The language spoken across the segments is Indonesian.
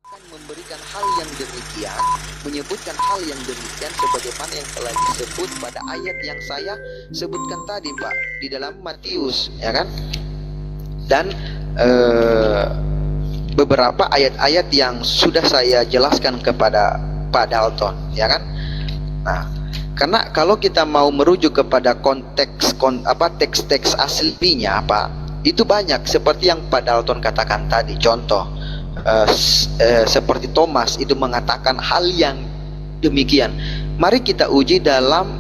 memberikan hal yang demikian, menyebutkan hal yang demikian sebagaimana yang telah disebut pada ayat yang saya sebutkan tadi, Pak, di dalam Matius, ya kan? Dan beberapa ayat-ayat yang sudah saya jelaskan kepada Pak Dalton, ya kan? Nah, karena kalau kita mau merujuk kepada teks-teks aslinya, Pak, itu banyak seperti yang Pak Dalton katakan tadi. Contoh, seperti Thomas itu mengatakan hal yang demikian. Mari kita uji dalam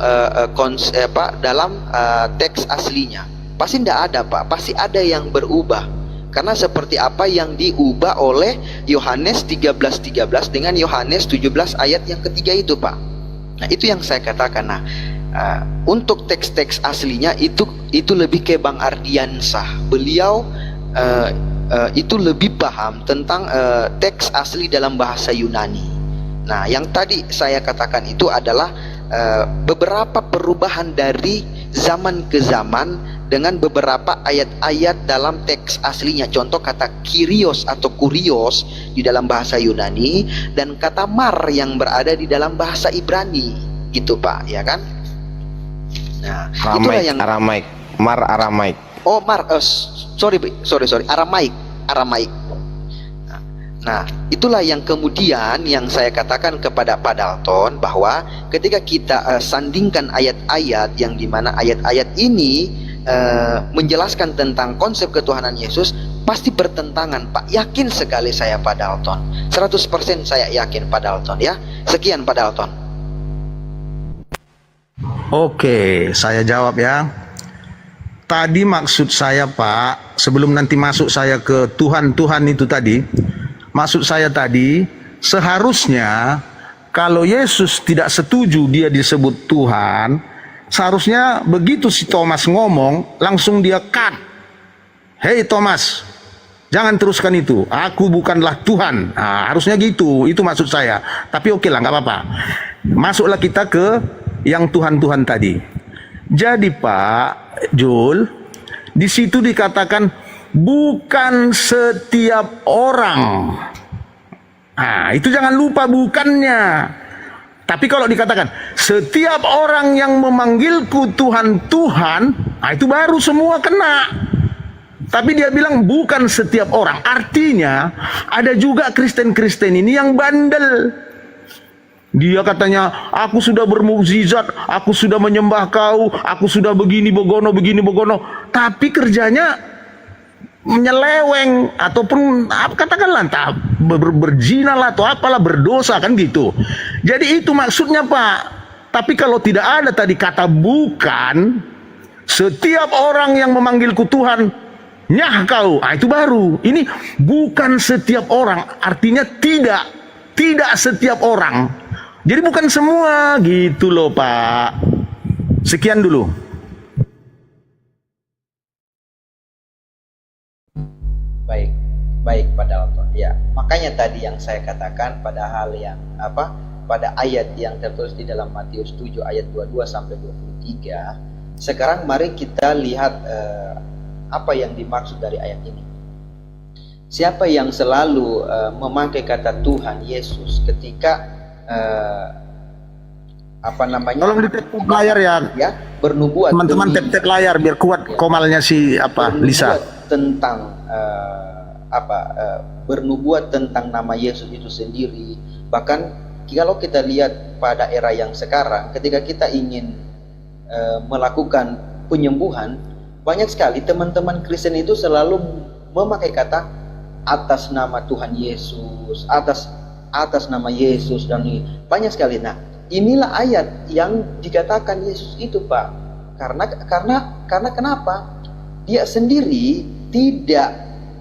teks aslinya. Pasti tidak ada, Pak. Pasti ada yang berubah. Karena seperti apa yang diubah oleh Yohanes 13:13 dengan Yohanes 17 ayat yang ketiga itu, Pak. Nah, itu yang saya katakan. Nah, untuk teks-teks aslinya itu lebih ke Bang Ardiansah. Beliau itu lebih paham tentang teks asli dalam bahasa Yunani. Nah, yang tadi saya katakan itu adalah beberapa perubahan dari zaman ke zaman dengan beberapa ayat-ayat dalam teks aslinya. Contoh kata kyrios atau kurios di dalam bahasa Yunani dan kata mar yang berada di dalam bahasa Ibrani, gitu, Pak, ya kan? Nah, itulah yang Aramaik, mar Aramaik. Oh, sorry, Aramaik. Nah, itulah yang kemudian yang saya katakan kepada Pak Dalton bahwa ketika kita sandingkan ayat-ayat yang dimana ayat-ayat ini menjelaskan tentang konsep ketuhanan Yesus, pasti bertentangan, Pak. Yakin sekali saya, Pak Dalton. 100% saya yakin, Pak Dalton, ya. Sekian, Pak Dalton. Oke, saya jawab ya. Tadi maksud saya, Pak, sebelum nanti masuk saya ke Tuhan-Tuhan itu tadi, maksud saya tadi, seharusnya kalau Yesus tidak setuju dia disebut Tuhan, seharusnya begitu si Thomas ngomong, langsung dia cut. Hei Thomas, jangan teruskan itu, aku bukanlah Tuhan. Nah, harusnya gitu, itu maksud saya. Tapi oke lah, nggak apa-apa. Masuklah kita ke yang Tuhan-Tuhan tadi. Jadi Pak Jul, di situ dikatakan bukan setiap orang. Nah, itu jangan lupa bukannya. Tapi kalau dikatakan setiap orang yang memanggilku Tuhan, Tuhan, nah itu baru semua kena. Tapi dia bilang bukan setiap orang. Artinya ada juga Kristen-Kristen ini yang bandel. Dia katanya, aku sudah bermukjizat, aku sudah menyembah kau, aku sudah begini begono. Tapi kerjanya menyeleweng ataupun katakanlah entah berzina lah atau apalah, berdosa kan gitu. Jadi itu maksudnya, Pak. Tapi kalau tidak ada tadi kata bukan, setiap orang yang memanggilku Tuhan, nyah kau, itu baru. Ini bukan setiap orang, artinya tidak setiap orang. Jadi bukan semua gitu loh, Pak. Sekian dulu. Baik Pak Dalton. Ya, makanya tadi yang saya katakan pada hal yang pada ayat yang tertulis di dalam Matius 7 ayat 22 sampai 23. Sekarang mari kita lihat apa yang dimaksud dari ayat ini. Siapa yang selalu memakai kata Tuhan Yesus ketika Tolong di tap layar ya, bernubuat, teman-teman tap layar biar kuat komalnya si Lisa tentang bernubuat tentang nama Yesus itu sendiri. Bahkan kalau kita lihat pada era yang sekarang, ketika kita ingin melakukan penyembuhan, banyak sekali teman-teman Kristen itu selalu memakai kata atas nama Tuhan Yesus, atas nama Yesus, dan banyak sekali. Nah, inilah ayat yang dikatakan Yesus itu, Pak. Karena kenapa? Dia sendiri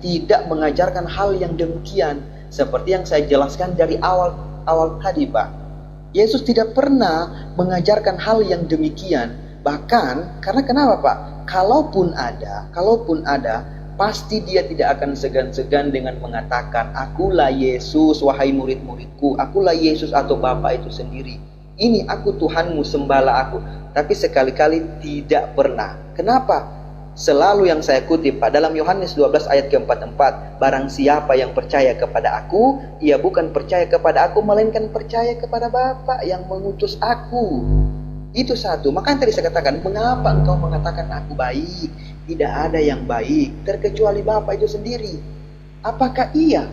tidak mengajarkan hal yang demikian seperti yang saya jelaskan dari awal tadi, Pak. Yesus tidak pernah mengajarkan hal yang demikian. Bahkan karena kenapa, Pak? Kalaupun ada, pasti dia tidak akan segan-segan dengan mengatakan, akulah Yesus, wahai murid-muridku, akulah Yesus atau Bapa itu sendiri. Ini aku Tuhanmu, sembahlah aku. Tapi sekali-kali tidak pernah. Kenapa? selalu yang saya kutip Pak, dalam Yohanes 12 ayat ke-44, barang siapa yang percaya kepada aku, ia bukan percaya kepada aku, melainkan percaya kepada Bapa yang mengutus aku. Itu satu. Makanya tadi saya katakan, mengapa engkau mengatakan aku baik? Tidak ada yang baik terkecuali Bapa itu sendiri. Apakah iya?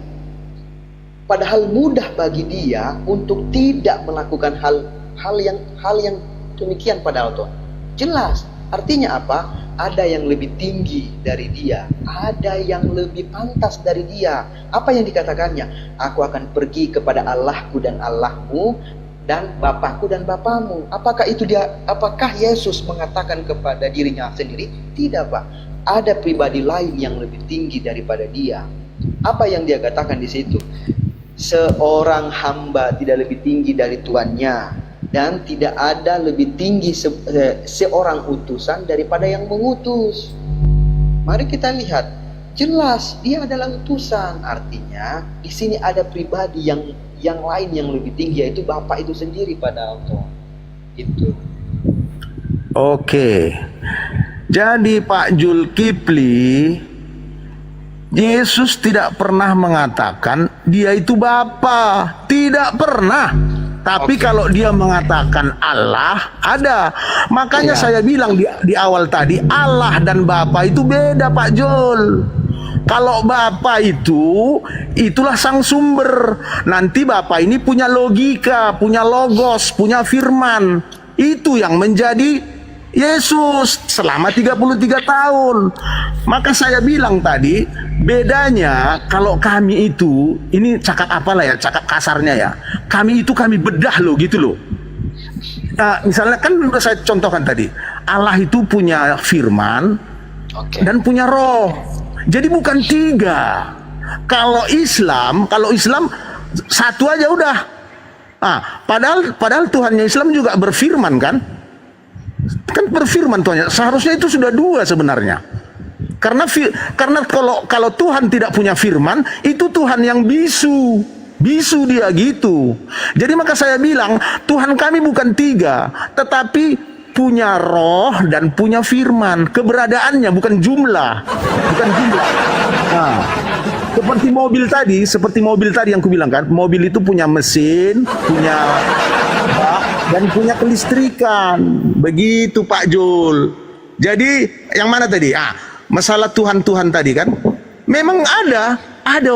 Padahal mudah bagi dia untuk tidak melakukan hal yang demikian padahal Tuhan. Jelas. Artinya apa? Ada yang lebih tinggi dari dia, ada yang lebih pantas dari dia. Apa yang dikatakannya? Aku akan pergi kepada Allahku dan Allahmu, dan Bapakku dan Bapamu. Apakah itu dia? Apakah Yesus mengatakan kepada dirinya sendiri? Tidak, Pak. Ada pribadi lain yang lebih tinggi daripada dia. Apa yang dia katakan di situ? Seorang hamba tidak lebih tinggi dari tuannya, dan tidak ada lebih tinggi seorang utusan daripada yang mengutus. Mari kita lihat, jelas dia adalah utusan. Artinya di sini ada pribadi yang lain yang lebih tinggi, yaitu Bapa itu sendiri pada Allah. Itu. Oke. Jadi Pak Zulkifli, Yesus tidak pernah mengatakan dia itu Bapa, tidak pernah. Tapi kalau dia mengatakan Allah, ada. Makanya saya bilang di awal tadi, Allah dan Bapa itu beda, Pak Jul. Kalau Bapa itulah sang sumber. Nanti Bapa ini punya logika, punya logos, punya firman. Itu yang menjadi Yesus selama 33 tahun. Maka saya bilang tadi, bedanya kalau kami itu, ini cakap apalah ya, cakap kasarnya ya, kami bedah loh gitu loh. Misalnya kan udah saya contohkan tadi, Allah itu punya firman dan punya roh. Jadi bukan 3. Kalau Islam satu aja udah. Padahal Tuhannya Islam juga berfirman kan berfirman Tuhan. Seharusnya itu sudah 2 sebenarnya. Karena kalau Tuhan tidak punya firman, itu Tuhan yang bisu dia gitu. Jadi maka saya bilang, Tuhan kami bukan 3, tetapi punya roh dan punya firman. Keberadaannya bukan jumlah. Nah, seperti mobil tadi yang kubilang kan, mobil itu punya mesin, punya bak, dan punya kelistrikan. Begitu Pak Jul. Jadi yang mana tadi? Masalah Tuhan tadi kan, memang ada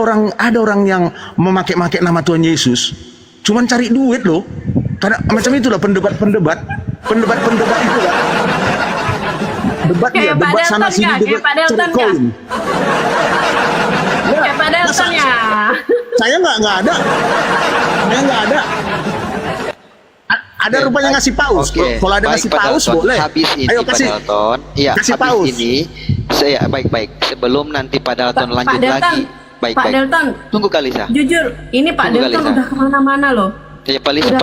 orang yang memakai nama Tuhan Yesus, cuman cari duit loh. Karena macam itulah pendebat itu kan. Debat sana sini, debat cari koin. Kayak Pak Delton ya. Saya nggak ada. Ada rupanya ngasih paus. Kalau ada ngasih paus boleh. Habis ini ayo kasih. Pak Dalton. Iya, kasih habis paus. ini saya baik. Sebelum nanti Pak Dalton lanjut lagi. Baik. Pak Dalton. Tunggu Kalisa. Jujur, ini Pak Dalton udah kemana-mana loh. Ya, Pak Lisa,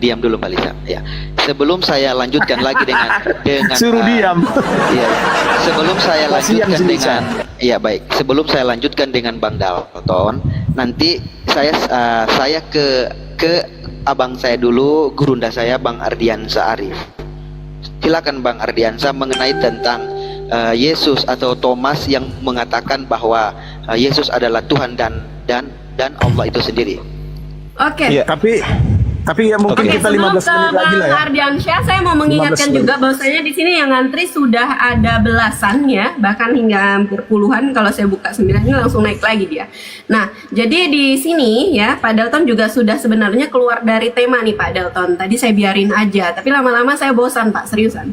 diam dulu Pak Lisa. Ya. Sebelum saya lanjutkan lagi dengan suruh diam. Iya. Sebelum saya lanjutkan dengan Sebelum saya lanjutkan dengan Bang Dalton, nanti saya ke abang saya dulu, gurunda saya Bang Ardiansa Arif. Silakan Bang Ardiansa mengenai tentang Yesus atau Thomas yang mengatakan bahwa Yesus adalah Tuhan dan Allah itu sendiri. Oke. Ya, tapi ya mungkin kita 15 menit lagi lah ya. Bang Ardiansyah, saya mau mengingatkan juga bahwasanya di sini yang ngantri sudah ada belasan ya, bahkan hingga berpuluhan. Kalau saya buka 9 ini langsung naik lagi dia. Nah, jadi di sini ya Pak Dalton juga sudah sebenarnya keluar dari tema nih Pak Dalton. Tadi saya biarin aja, tapi lama-lama saya bosan Pak, seriusan.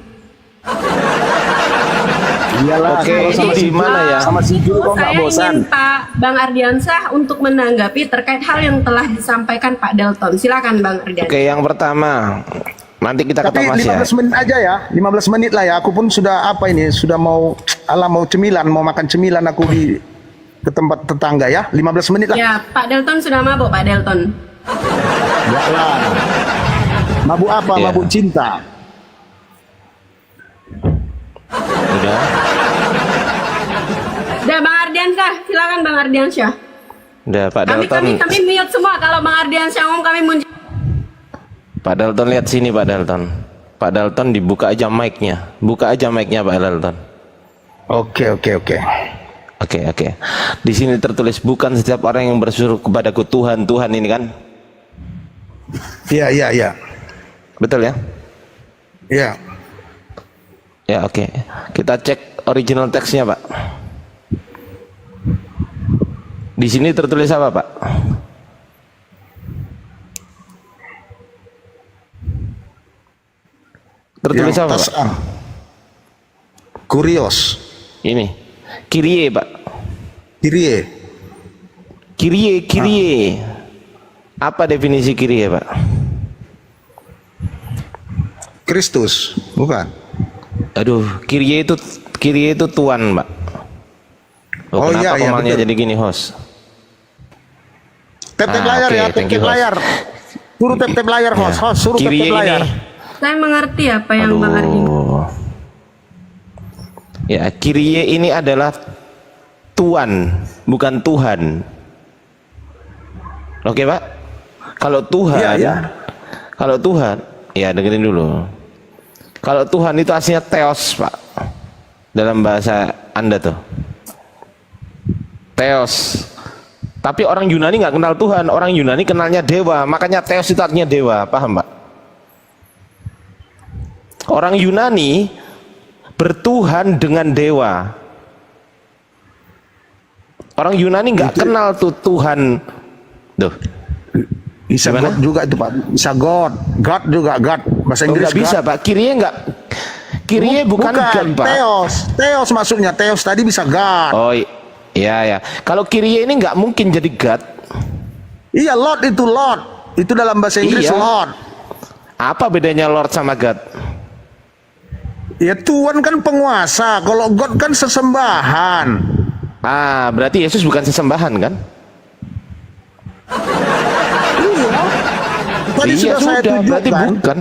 Iyalah, oke, sama si mana ya? Sama si Jul kok nggak bosan? Saya ingin Pak Bang Ardiansyah untuk menanggapi terkait hal yang telah disampaikan Pak Dalton. Silakan Bang Ardiansyah. Oke, yang pertama, nanti kita ke Thomas ya. 15 menit aja ya, 15 menit lah ya. Aku pun sudah sudah mau makan cemilan aku ke tempat tetangga ya. 15 menit lah. Ya, Pak Dalton sudah mabuk Pak Dalton. Ya lah. Mabuk apa? Ya. Mabuk cinta. Udah. Udah Bang Ardiansyah, silakan Bang Ardiansyah. Udah Pak Dalton. Kami mute semua kalau Bang Ardiansyah ngomong kami muncul. Pak Dalton lihat sini Pak Dalton. Pak Dalton dibuka aja mic-nya. Buka aja mic-nya Pak Dalton. Oke. Oke. Di sini tertulis bukan setiap orang yang berseru kepadaku Tuhan, Tuhan ini kan? Iya. Betul ya? Iya. Ya, oke. Kita cek original teksnya, Pak. Di sini tertulis apa, Pak? Tertulis Yang apa, tas Pak? Kurios. Ini. Kyrie, Pak. Kyrie. Apa definisi Kyrie, Pak? Kristus, bukan? Aduh, Kyrie itu Tuhan, Pak. Oh, kenapa iya, komalnya betul. jadi gini, host? Tap layar oke, ya, thank you, tap host. layar. Suruh tap layar, host. Suruh tap Kyrie layar. ini. Saya mengerti apa yang Bang Ardi. Ya, Kyrie ini adalah Tuan, bukan Tuhan. Oke, Pak? Kalau Tuhan, kalau Tuhan, ya dengerin dulu. Kalau Tuhan itu aslinya Theos, Pak. Dalam bahasa Anda tuh. Theos. Tapi orang Yunani nggak kenal Tuhan, orang Yunani kenalnya dewa. Makanya Theos itu artinya dewa, paham, Pak? Orang Yunani bertuhan dengan dewa. Orang Yunani nggak kenal tuh Tuhan. Duh. Bisa Gimana? God juga itu, Pak. Bisa God juga God. Bahasa Inggris Nggak bisa, God. Pak. Kyrie bukan God, Pak. Theos maksudnya. Theos tadi bisa God. Oh iya. Kalau Kyrie ini nggak mungkin jadi God. Iya, Lord itu Lord. Itu dalam bahasa Inggris Iya. Lord. Apa bedanya Lord sama God? Ya Tuhan kan penguasa. Kalau God kan sesembahan. Ah, berarti Yesus bukan sesembahan kan? Tadi Iya, sudah saya berarti tunjukkan. bukan.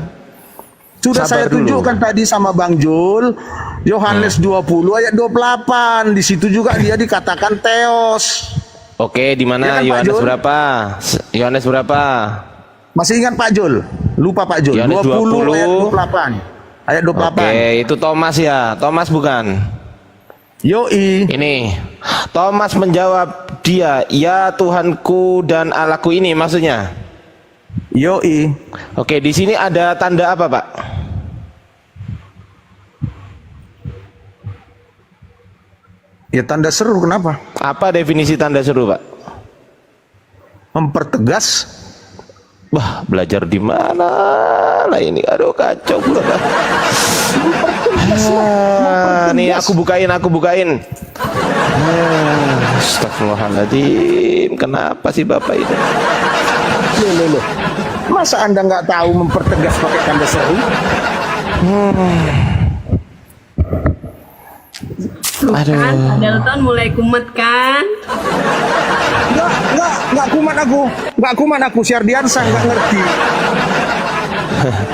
Sudah Sabar saya dulu. tunjukkan tadi sama Bang Jul. Yohanes 20 ayat 28. Di situ juga dia dikatakan Theos. Oke, di Ya mana kan, Pak Yohanes Jul? berapa? Yohanes berapa? Masih ingat Pak Jul? Lupa Pak Jul. Yohanes 20 ayat 28. Ayat 28. Oke, itu Thomas ya. Thomas bukan. Yoi. Ini Thomas menjawab dia, ya Tuhanku dan Allahku ini maksudnya. Yoi. Oke, di sini ada tanda apa, Pak? Ya tanda seru, kenapa? Apa definisi tanda seru, Pak? Mempertegas. Wah, belajar di mana lah ini? Aduh, kacau pula. Nih aku bukain. Astagfirullahaladzim. Kenapa sih Bapak itu? Loh. Masa Anda nggak tahu mempertegas pakai tanda seru? Aduh. Kan, Pak Dalton mulai kumet kan? Nggak kumat aku. Si Ardiansa nggak ngerti.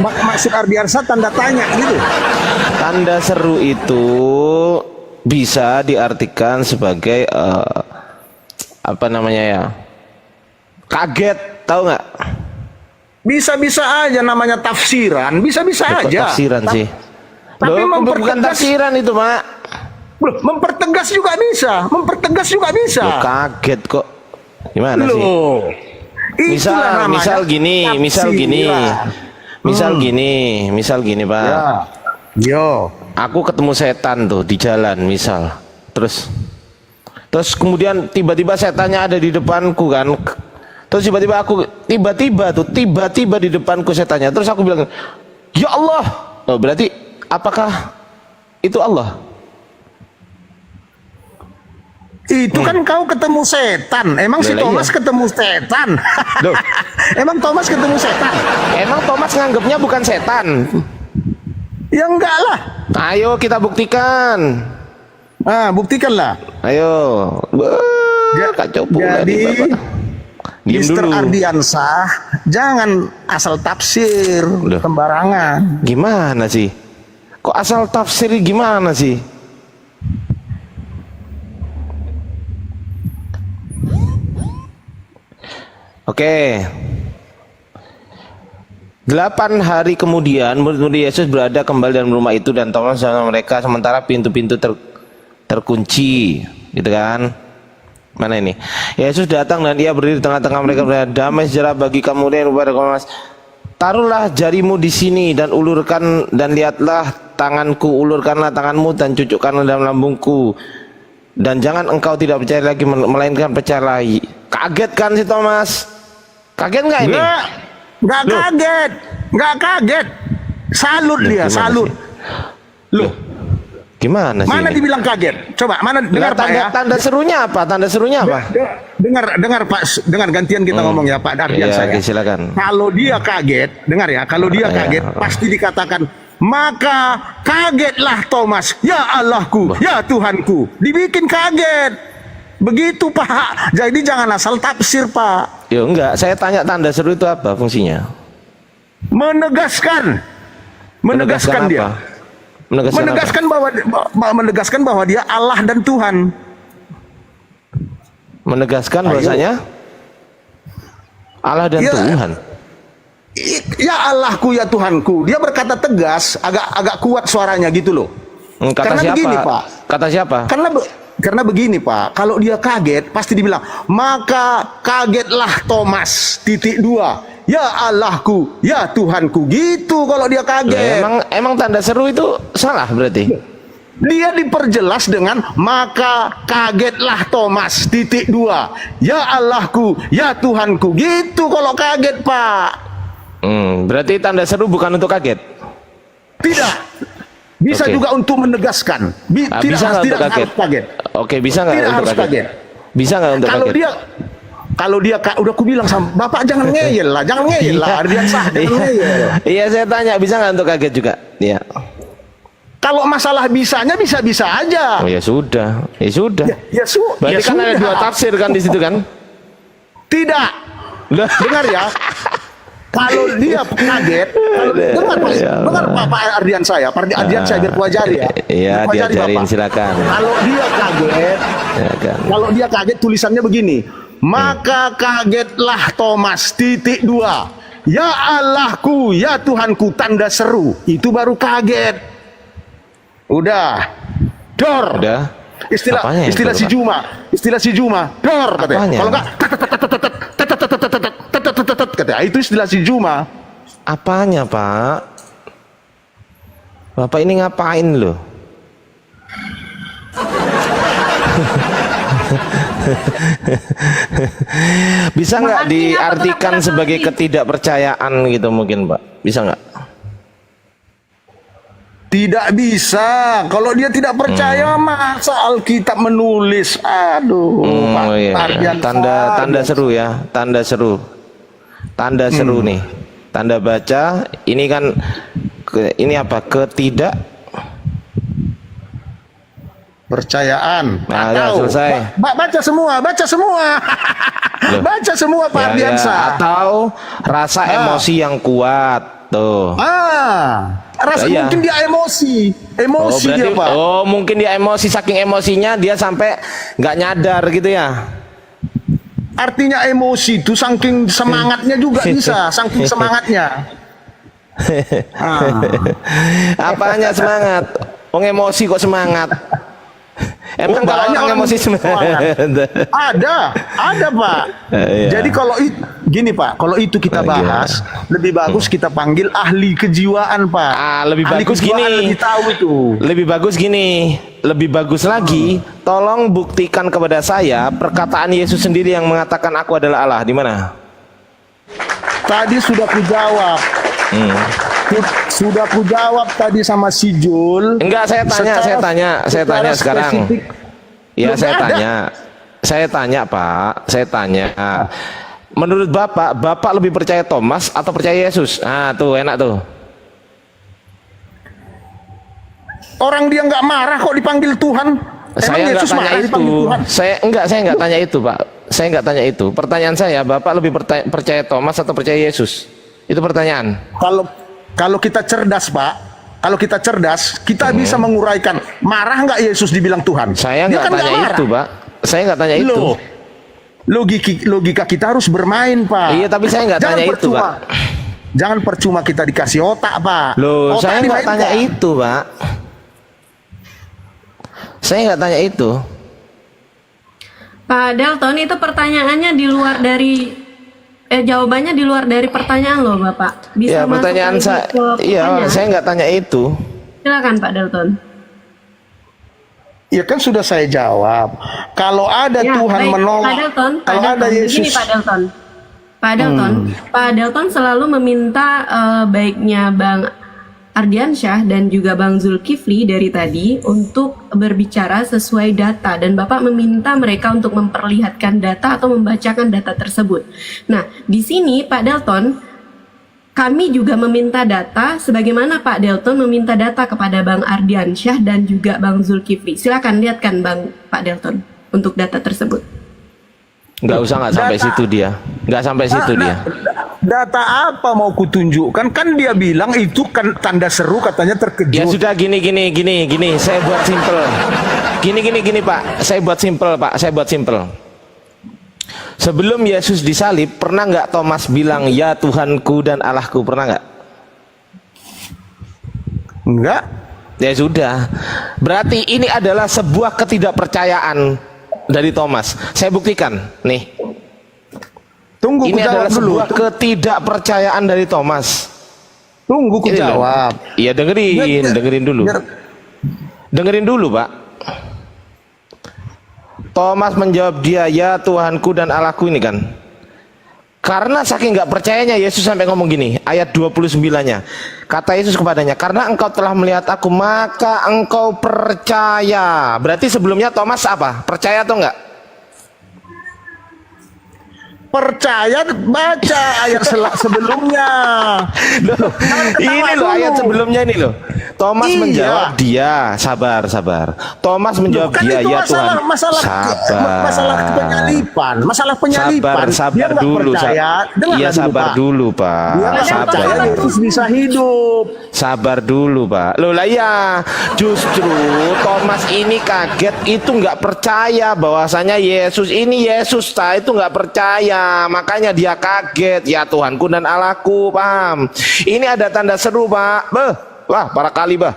Maksud Ardiansa tanda tanya gitu. Tanda seru itu bisa diartikan sebagai apa namanya ya? Kaget, tahu nggak? Bisa-bisa aja namanya tafsiran. Bisa-bisa Kok aja. tafsiran sih. Tapi Loh, bukan mempertegas. tafsiran itu, Pak. Loh, mempertegas juga bisa. Loh, kaget kok. Gimana sih? Loh. Itulah Misal namanya gini, misal gini, Pak. Ya. Yo. Aku ketemu setan tuh di jalan, misal. Terus kemudian tiba-tiba setannya ada di depanku kan. Terus tiba-tiba di depanku setannya. Terus aku bilang, "Ya Allah." Oh, berarti apakah itu Allah? Itu kan kau ketemu setan. Emang si Lah, Thomas iya. ketemu setan. Loh. Emang Thomas ketemu setan? Emang Thomas nganggapnya bukan setan? Ya enggak lah. Ayo kita buktikan. Ah, buktikanlah. Ayo. Wah, kacau pula Jadi nih, Bapak. Diem Mr. dulu. Ardiansah, jangan asal tafsir Loh. sembarangan. Gimana sih? Kok asal tafsir gimana sih? Oke. 8 hari kemudian murid-murid Yesus berada kembali dalam rumah itu dan Thomas bersama mereka sementara pintu-pintu terkunci, gitu kan? Mana ini? Yesus datang dan ia berdiri di tengah-tengah mereka berkata, damai sejahtera bagi kamu dan kepada Thomas. Taruhlah jarimu di sini dan ulurkan dan lihatlah tanganku, ulurkanlah tanganmu dan cucukkanlah dalam lambungku. Dan jangan engkau tidak percaya lagi melainkan percaya lagi. Kaget kan si Thomas? Kaget nggak ini? Nggak kaget, nggak kaget. Salut dia, salut. Loh, gimana sih? mana ini? dibilang kaget? Coba, mana dengar Pak ya? Tanda serunya apa? Tanda serunya apa? Dengar Pak, dengar gantian kita ngomong ya Pak Dardian Iya, saya. oke, silakan. Kalau dia kaget, dengar ya, kalau dia kaget pasti dikatakan, maka kagetlah Thomas, ya Allahku, ya Tuhanku. Dibikin kaget. Begitu Pak. Jadi jangan asal tafsir Pak. Yo enggak, saya tanya tanda seru itu apa fungsinya? Menegaskan. Menegaskan dia. apa? Menegaskan bahwa dia Allah dan Tuhan. Menegaskan bahwasanya Allah dan Ya. Tuhan. Ya Allahku, ya Tuhanku. Dia berkata tegas, agak kuat suaranya gitu loh. Kata Karena siapa? begini Pak. Kata siapa? Karena begini Pak, kalau dia kaget pasti dibilang, maka kagetlah Thomas, titik 2. Ya Allahku, ya Tuhanku, gitu kalau dia kaget. Emang tanda seru itu salah berarti? Dia diperjelas dengan maka kagetlah Thomas, titik 2. Ya Allahku, ya Tuhanku, gitu kalau kaget Pak. Berarti tanda seru bukan untuk kaget? Tidak. Bisa Oke. juga untuk menegaskan. Bisa nggak untuk kaget? Harus kaget. Oke, bisa nggak Tidak untuk harus kaget. Bisa nggak untuk Kalau kaget? dia udah aku bilang sama Bapak jangan ngeyel lah, jangan ngeyel lah, Ardian Sah, jangan ngeyel. Iya, saya tanya bisa nggak untuk kaget juga? Iya. Kalau masalah bisanya bisa-bisa aja. Oh ya sudah, Berarti kan ada sudah. 2 tafsir kan di situ kan? Tidak. Lah. Dengar ya. Kalau dia kaget, dengar Pak Ardian saya, Pak Ardian saya biar kuajari ya. Iya, Biar kuajari, diajarin Bapak. silakan. Kalau dia kaget, Ya kan. kalau dia kaget tulisannya begini, maka kagetlah Thomas, titik 2. Ya Allahku, ya Tuhanku, tanda seru. Itu baru kaget. Udah. Dor. Udah. Istilah Apanya yang si dor, Juma. Istilah si Juma. Dor katanya. Apanya? Kalau enggak katanya. Itu istilah si Juma. Apanya, Pak? Bapak ini ngapain loh? Bisa nggak diartikan sebagai ketidakpercayaan gitu mungkin, Pak? Bisa nggak? Tidak bisa. Kalau dia tidak percaya masa Alkitab menulis. Aduh, Pak Iya. Ardian Tanda seru ya, tanda seru. Tanda seru nih. Tanda baca ini kan ini apa? Ketidak percayaan. Nah, udah selesai. Baca semua. Loh. Baca semua Pak Ardian Sah. Atau rasa emosi yang kuat tuh. Rasa Iya. mungkin dia emosi dia Pak. Oh, mungkin dia emosi, saking emosinya dia sampai nggak nyadar gitu ya. Artinya emosi itu saking semangatnya juga bisa, saking semangatnya. Apanya semangat? Wong emosi kok semangat? Emang kalau banyak orang emosi semangat? Ada Pak. Iya. Jadi kalau gini Pak, kalau itu kita bahas, lebih bagus kita panggil ahli kejiwaan Pak. Lebih Ahli bagus kejiwaan gini. lebih tahu itu. Lebih bagus lagi, tolong buktikan kepada saya perkataan Yesus sendiri yang mengatakan aku adalah Allah. Di mana? Tadi sudah kujawab. Sudah kujawab tadi sama si Jul. Enggak, saya tanya sekarang. Spesifik. Ya, Belum saya ada. tanya Pak, saya tanya. Menurut Bapak lebih percaya Thomas atau percaya Yesus? Ah, tuh enak tuh. Orang dia nggak marah kok dipanggil Tuhan. Saya nggak tanya itu. dipanggil Tuhan? Saya nggak tanya itu, Pak. Saya nggak tanya itu. Pertanyaan saya, Bapak lebih percaya Thomas atau percaya Yesus? Itu pertanyaan. Kalau kita cerdas Pak, kalau kita cerdas, kita bisa menguraikan. Marah nggak Yesus dibilang Tuhan? Saya Dia nggak kan tanya marah. itu, Pak. Saya nggak tanya itu. Loh, logika kita harus bermain Pak. Iya, tapi saya nggak Jangan tanya itu, percuma. Pak. Jangan percuma kita dikasih otak, Pak. Loh, Otak saya nggak dimainkan. tanya itu, Pak. Saya nggak tanya itu. Pak Delton, itu pertanyaannya di luar dari jawabannya di luar dari pertanyaan loh, Bapak. Bisa Ya, masuk pertanyaan lagi saya, ke iya, pertanyaan? saya nggak tanya itu. Silakan Pak Delton. Ya kan sudah saya jawab. Kalau ada Ya, Tuhan baik. menolak, Pak Delton, Pak kalau ada Delton, begini Yesus, Pak Delton. Pak Delton, Pak Delton selalu meminta baiknya Bang Ardiansyah dan juga Bang Zulkifli dari tadi untuk berbicara sesuai data, dan Bapak meminta mereka untuk memperlihatkan data atau membacakan data tersebut. Nah, di sini Pak Delton, kami juga meminta data sebagaimana Pak Delton meminta data kepada Bang Ardiansyah dan juga Bang Zulkifli. Silakan lihatkan Pak Delton untuk data tersebut. Nggak usah, nggak sampai Data. situ dia. Nggak sampai situ dia. data apa mau kutunjukkan? Kan dia bilang itu kan tanda seru, katanya terkejut. Ya sudah, gini. Saya buat simple. Gini Pak. Saya buat simple Pak. Saya buat simple. Sebelum Yesus disalib, pernah nggak Thomas bilang ya Tuhanku dan Allahku? Pernah nggak? Enggak. Ya sudah. Berarti ini adalah sebuah ketidakpercayaan dari Thomas. Saya buktikan. Nih. Tunggu ku Ini jawab adalah dulu. sebuah ketidakpercayaan dari Thomas. Tunggu ku Ini loh. jawab. Iya, dengerin dulu. Biar- Dengerin dulu, Pak. Thomas menjawab dia, ya Tuhanku dan Allahku, ini kan. Karena saking nggak percayanya, Yesus sampai ngomong gini, ayat 29-nya. Kata Yesus kepadanya, karena engkau telah melihat aku, maka engkau percaya. Berarti sebelumnya Thomas apa? Percaya atau enggak? Percaya, baca ayat sebelumnya. Loh, ini loh ayat sebelumnya ini loh. Thomas Iya. menjawab dia, sabar. Thomas menjawab Kan dia, itu ya Tuhan. masalah penyalipan, masalah penyalipan. Sabar Dia nggak dulu. percaya. Dengarlah Iya, sabar Pak. dulu, Pak. Dia nggak Sabar. percaya Yesus bisa hidup. Sabar dulu, Pak. Loh lah ya, justru Thomas ini kaget, itu nggak percaya bahwasanya Yesus ini Yesus, itu nggak percaya. Makanya dia kaget, ya Tuhanku dan Allahku, paham? Ini ada tanda seru, Pak. Wah, para kali, bah.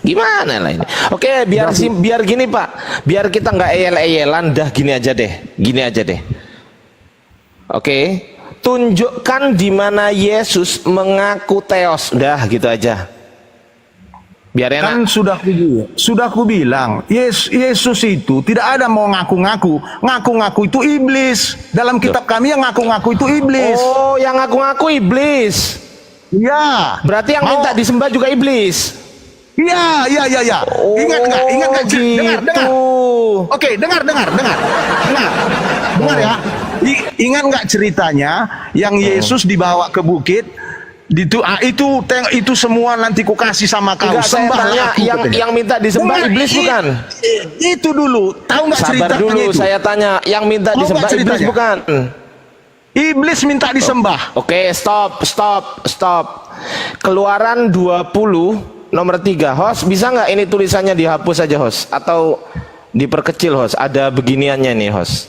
Gimana lah ini? Oke, biar gini, Pak. Biar kita nggak eyel-eyelan, dah gini aja deh. Oke, tunjukkan di mana Yesus mengaku teos, dah gitu aja. Biar enak. Kan sudah ku bilang, Yesus itu tidak ada mau ngaku-ngaku. Ngaku-ngaku itu iblis. Dalam kitab kami yang ngaku-ngaku itu iblis. Oh, yang ngaku-ngaku iblis. Ya. Berarti yang minta disembah juga iblis. Ya. Oh, Ingat nggak? Dengar. gitu. Oke, dengar ya. Ingat nggak ceritanya yang Yesus dibawa ke bukit? Itu semua nanti ku kasih sama kau. Enggak, saya Sembahlah tanya aku, katanya. yang minta disembah Dengar, iblis bukan? Itu dulu. Tahu nggak Sabar ceritanya dulu, itu? saya tanya, yang minta Tahu disembah nggak iblis ceritanya? bukan? Iblis minta disembah. Oke, stop. Keluaran 20 nomor 3. Host, bisa nggak ini tulisannya dihapus aja, host? Atau diperkecil, host? Ada beginiannya nih, host.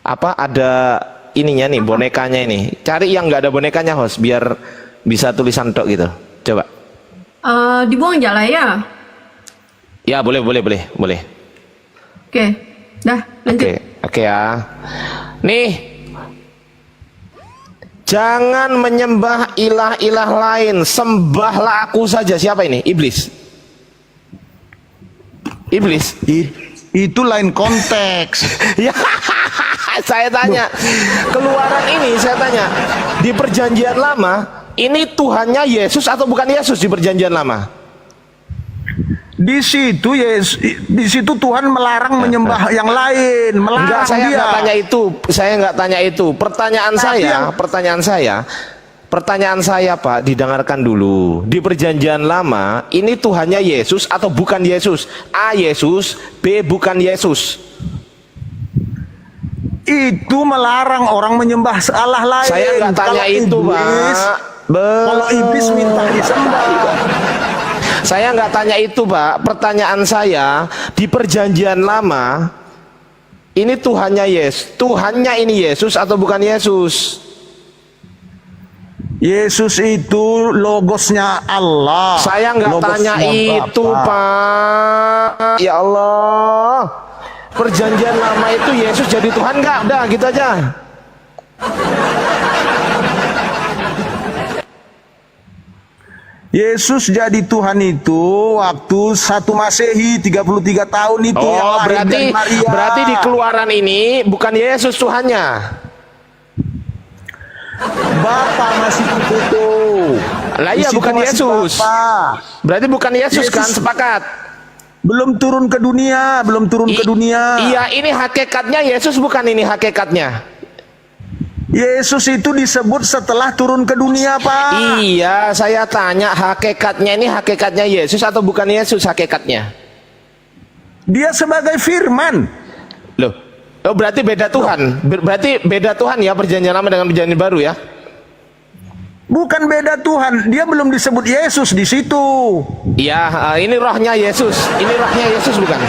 Apa ada ininya nih, bonekanya ini. Cari yang nggak ada bonekanya, host, biar bisa tulisan tok gitu. Coba. Dibuang aja lah ya. Ya, boleh. Oke, dah lanjut. Oke ya. Nih, jangan menyembah ilah-ilah lain, sembahlah aku saja. Siapa ini? Iblis. Itu lain konteks. Ya, saya tanya. Keluaran ini saya tanya. Di perjanjian lama, ini Tuhannya Yesus atau bukan Yesus di perjanjian lama? Di situ Tuhan melarang menyembah yang lain, melarang Enggak, saya dia. nggak tanya itu. Saya nggak tanya itu. Pertanyaan saya, Pak, didengarkan dulu. Di perjanjian lama, ini Tuhannya Yesus atau bukan Yesus? A, Yesus, B, bukan Yesus. Itu melarang orang menyembah Allah lain. Saya nggak tanya Kalau itu, iblis, Pak. Kalau iblis minta disembah. Saya nggak tanya itu, Pak. Pertanyaan saya, di perjanjian lama, ini Tuhannya Yesus, Tuhannya ini Yesus atau bukan Yesus? Yesus itu logosnya Allah. Saya nggak tanya itu, Pak. Ya Allah, perjanjian lama itu Yesus jadi Tuhan nggak? Udah gitu aja. Yesus jadi Tuhan itu waktu 1 Masehi 33 tahun itu yang Oh, lahir dari Maria. berarti di Keluaran ini bukan Yesus Tuhannya. Bapa masih itu. Lah iya, bukan Yesus. Berarti bukan Yesus kan, sepakat? Belum turun ke dunia, belum turun ke dunia. Iya, ini hakikatnya Yesus, bukan ini hakikatnya. Yesus itu disebut setelah turun ke dunia, Pak. Iya, saya tanya hakikatnya ini hakikatnya Yesus atau bukan Yesus hakikatnya? Dia sebagai firman. Loh, oh berarti beda Tuhan. Berarti beda Tuhan ya, perjanjian lama dengan perjanjian baru ya? Bukan beda Tuhan, dia belum disebut Yesus di situ. Iya, ini rohnya Yesus. Ini rohnya Yesus bukan?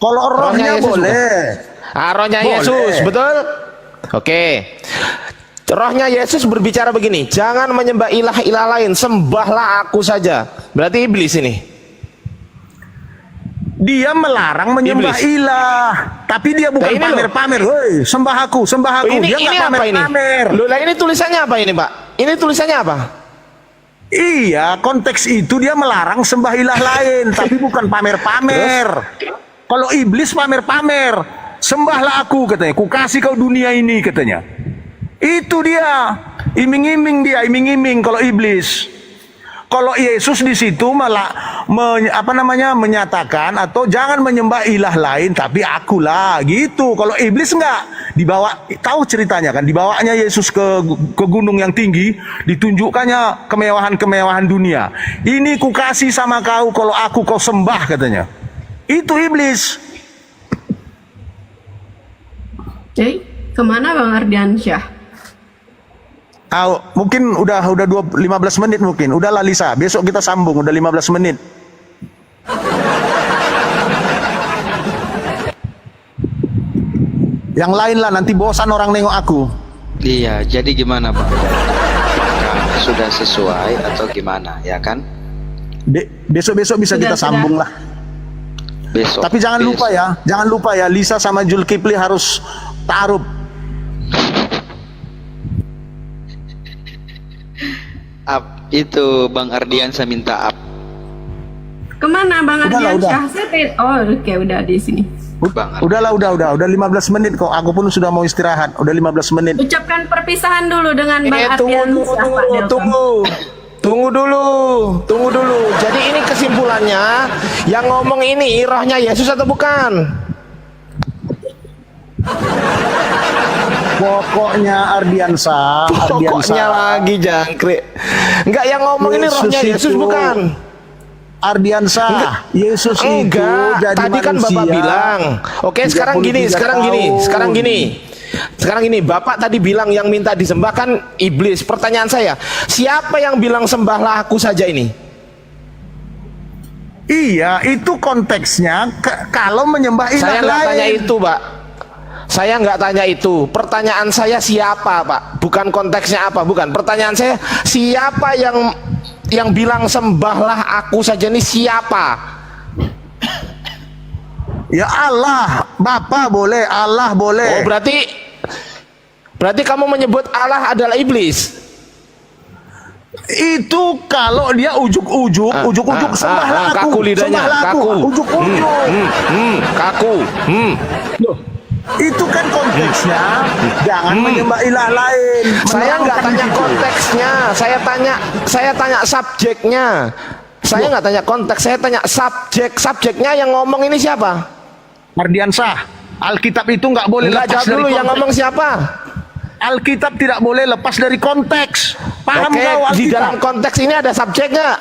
Kalau rohnya Yesus boleh. Rohnya Boleh. Yesus, betul? Oke. Rohnya Yesus berbicara begini, jangan menyembah ilah-ilah lain, sembahlah aku saja. Berarti iblis ini. Dia melarang menyembah Iblis. ilah, tapi dia bukan Nah, ini pamer-pamer. Hei, sembah aku, sembah aku. Ini Dia nggak apa ini? pamer-pamer. Loh, lah ini tulisannya apa ini, Pak? Ini tulisannya apa? Iya, konteks itu dia melarang sembah ilah lain, tapi bukan pamer-pamer. Kalau iblis pamer-pamer, sembahlah aku katanya, ku kasih kau dunia ini katanya. Itu dia, iming-iming kalau iblis. Kalau Yesus di situ malah menyatakan atau jangan menyembah ilah lain tapi akulah gitu. Kalau iblis enggak, dibawa, tahu ceritanya kan, dibawanya Yesus ke gunung yang tinggi, ditunjukkannya kemewahan-kemewahan dunia. Ini ku kasih sama kau kalau aku kau sembah katanya. Itu iblis. Oke, kemana Bang Ardiansyah? Mungkin udah 15 menit mungkin. Udahlah Lisa, besok kita sambung, udah 15 menit. Yang lain lah, nanti bosan orang nengok aku. Iya, jadi gimana Bang? Apakah sudah sesuai atau gimana, ya kan? Besok-besok bisa Sudah, kita sambung lah. Besok. Tapi jangan lupa ya, Lisa sama Zulkifli harus ta'aruf. Itu Bang Ardian saya minta up. Kemana Bang Udahlah, Ardiansyah? Oke, udah di sini. Bang Udah 15 menit kok. Aku pun sudah mau istirahat. Udah 15 menit. Ucapkan perpisahan dulu dengan Bang Ardiansyah, Pak Delkom. Tunggu dulu. Jadi ini kesimpulannya, yang ngomong ini rohnya Yesus atau bukan? Pokoknya Ardiansyah. Pokoknya lagi jangkrik. Enggak, yang ngomong ini rohnya Yesus bukan? Ardiansyah, Yesus itu Enggak, jadi tadi kan manusia. Bapak bilang. Oke, sekarang gini. 33 Sekarang gini, Bapak tadi bilang yang minta disembah kan iblis. Pertanyaan saya, siapa yang bilang sembahlah aku saja ini? Iya, itu konteksnya kalau menyembah ilah Saya nggak lain. tanya itu, Pak. Saya nggak tanya itu. Pertanyaan saya siapa, Pak? Bukan konteksnya apa, bukan. Pertanyaan saya siapa yang bilang sembahlah aku saja ini siapa? Ya Allah, Bapa boleh, Allah boleh. Oh, berarti kamu menyebut Allah adalah iblis. Itu kalau dia ujuk-ujuk sembahlah aku, kaku lidahnya, sembahlah aku, kaku. ujuk-ujuk. Kaku. Loh, itu kan konteksnya jangan menyembah ilah lain. Saya nggak Menerangkan tanya gitu. konteksnya, saya tanya subjeknya. Saya nggak tanya konteks, saya tanya subjeknya yang ngomong ini siapa? Ardiansyah, Alkitab itu nggak boleh Nggak, lepas jawab dari dulu yang konteks. ngomong siapa? Alkitab tidak boleh lepas dari konteks. Paham Oke, kau di Alkitab? dalam konteks ini ada subjek nggak?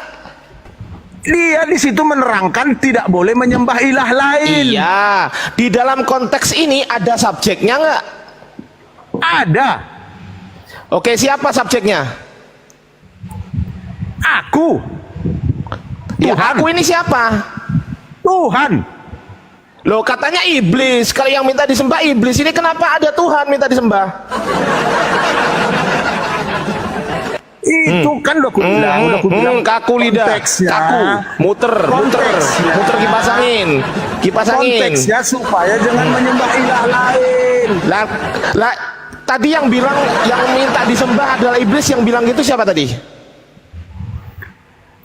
Dia di situ menerangkan tidak boleh menyembah ilah lain. Iya, di dalam konteks ini ada subjeknya nggak? Ada. Oke, siapa subjeknya? Aku. Ya, Tuhan. aku ini siapa? Tuhan. Loh, katanya iblis. Kalau yang minta disembah iblis, ini kenapa ada Tuhan minta disembah? Itu kan udah aku bilang, kaku lidah, konteksnya. kaku, muter kipas angin. Konteksnya supaya jangan menyembah ilah lain. Lah, tadi yang bilang yang minta disembah adalah iblis, yang bilang gitu siapa tadi?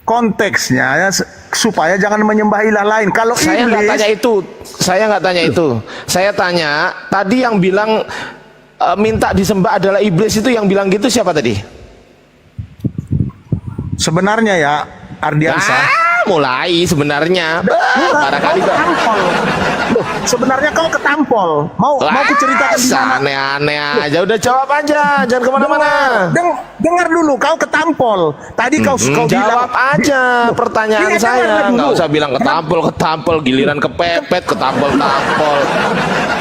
Konteksnya ya, supaya jangan menyembah ilah lain. Kalau Saya nggak iblis, tanya itu. Saya tanya tadi yang bilang minta disembah adalah iblis, itu yang bilang gitu siapa tadi? sebenarnya ya Ardiansa, Mulai sebenarnya. Pada kali Loh, sebenarnya kau ketampol. Mau aku ceritakan di mana? Aneh-aneh aja. Udah jawab aja, jangan kemana-mana. Dengar dulu, kau ketampol. Tadi kau bilang. Jawab aja pertanyaan Iya, saya. dengar dulu. Nggak usah bilang ketampol, giliran kepepet, ketampol.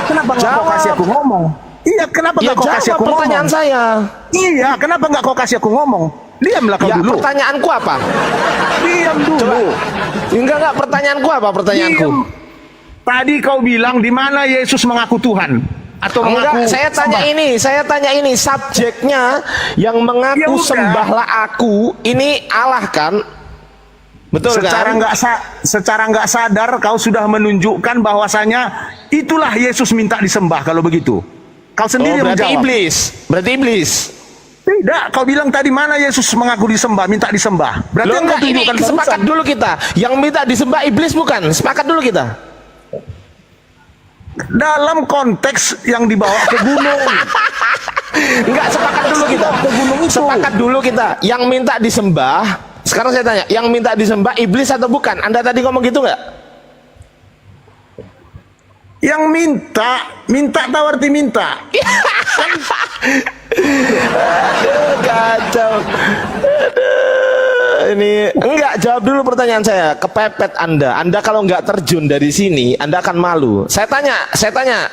Kenapa nggak kau Jawab. kasih aku ngomong? Iya, kenapa Ya nggak kau kasih jawab aku pertanyaan ngomong? saya. Iya, kenapa nggak kau kasih aku ngomong? Diamlah kau Ya dulu. pertanyaanku apa? Diam dulu. Enggak, pertanyaanku apa pertanyaanku? Diam. Tadi kau bilang di mana Yesus mengaku Tuhan atau mengaku Enggak, saya tanya ini subjeknya yang Ya mengaku udah. sembahlah aku, ini Allah kan? Betul kan? Secara nggak sadar kau sudah menunjukkan bahwasanya itulah Yesus minta disembah kalau begitu. Kau sendiri yang berarti menjawab. Berarti iblis. Tidak, kau bilang tadi mana Yesus mengaku disembah, minta disembah. Berarti Loh, yang kau enggak, ini tunjukkan sepakat barusan. dulu kita. Yang minta disembah iblis bukan? Sepakat dulu kita. Dalam konteks yang dibawa ke gunung. Enggak, sepakat dulu kita. Ke gunung itu. Sepakat dulu kita. Yang minta disembah. Sekarang saya tanya, yang minta disembah iblis atau bukan? Anda tadi ngomong gitu nggak? Yang minta tahu arti minta. Aduh, kacau. Aduh, ini enggak, jawab dulu pertanyaan saya. Kepepet Anda. Anda kalau nggak terjun dari sini, Anda akan malu. Saya tanya.